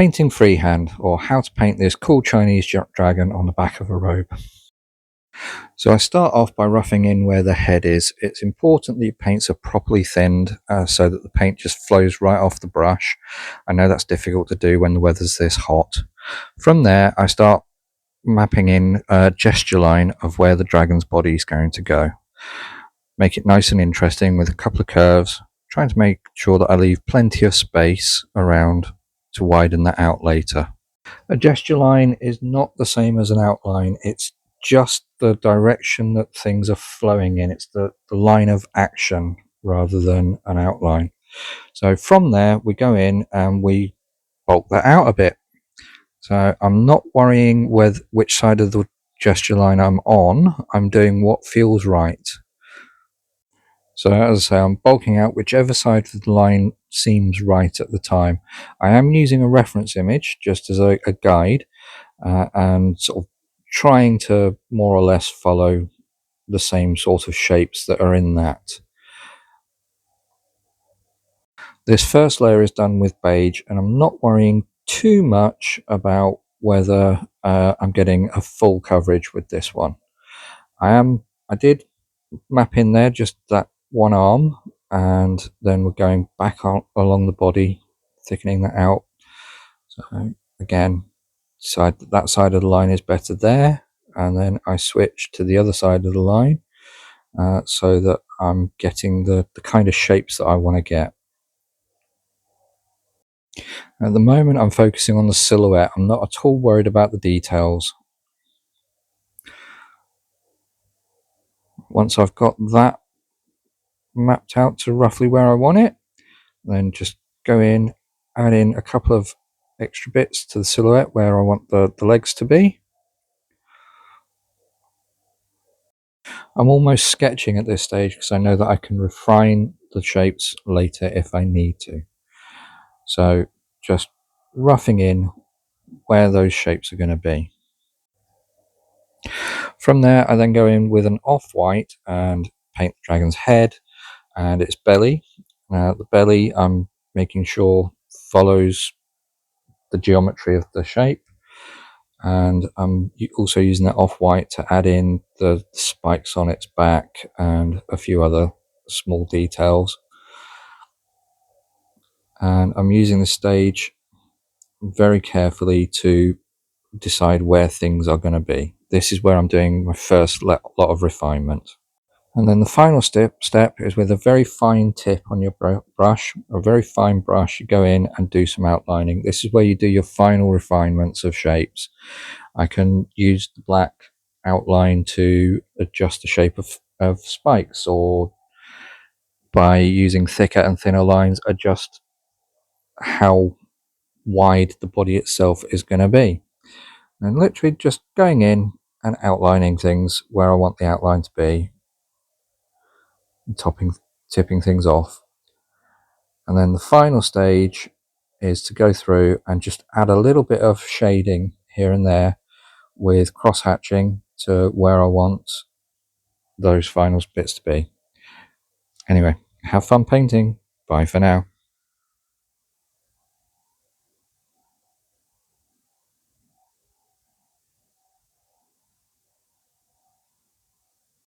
Painting freehand, or how to paint this cool Chinese dragon on the back of a robe. So I start off by roughing in where the head is. It's important that your paints are properly thinned so that the paint just flows right off the brush. I know that's difficult to do when the weather's this hot. From there I start mapping in a gesture line of where the dragon's body is going to go. Make it nice and interesting with a couple of curves, trying to make sure that I leave plenty of space around to widen that out later. A gesture line is not the same as an outline. It's just the direction that things are flowing in. It's the line of action rather than an outline. So from there we go in and we bulk that out a bit. So I'm not worrying with which side of the gesture line I'm on. I'm doing what feels right. So as I say, I'm bulking out whichever side of the line seems right at the time. I am using a reference image just as a guide and sort of trying to more or less follow the same sort of shapes that are in that. This first layer is done with beige, and I'm not worrying too much about whether I'm getting a full coverage with this one. I did map in there just that one arm, and then we're going back on along the body, thickening that out. So again, that side of the line is better there, and then I switch to the other side of the line so that I'm getting the kind of shapes that I want to get. At the moment I'm focusing on the silhouette. I'm not at all worried about the details. Once I've got that mapped out to roughly where I want it, then just go in, add in a couple of extra bits to the silhouette where I want the legs to be. I'm almost sketching at this stage because I know that I can refine the shapes later if I need to. So just roughing in where those shapes are going to be. From there I then go in with an off-white and paint the dragon's head and its belly. The belly I'm making sure follows the geometry of the shape, and I'm also using that off-white to add in the spikes on its back and a few other small details. And I'm using the stage very carefully to decide where things are going to be. This is where I'm doing my first lot of refinement. And then the final step is with a very fine tip on your brush, a very fine brush, you go in and do some outlining. This is where you do your final refinements of shapes. I can use the black outline to adjust the shape of spikes, or by using thicker and thinner lines adjust how wide the body itself is going to be. And literally just going in and outlining things where I want the outline to be, tipping things off. And then the final stage is to go through and just add a little bit of shading here and there with cross hatching to where I want those final bits to be. Anyway, have fun painting. Bye for now.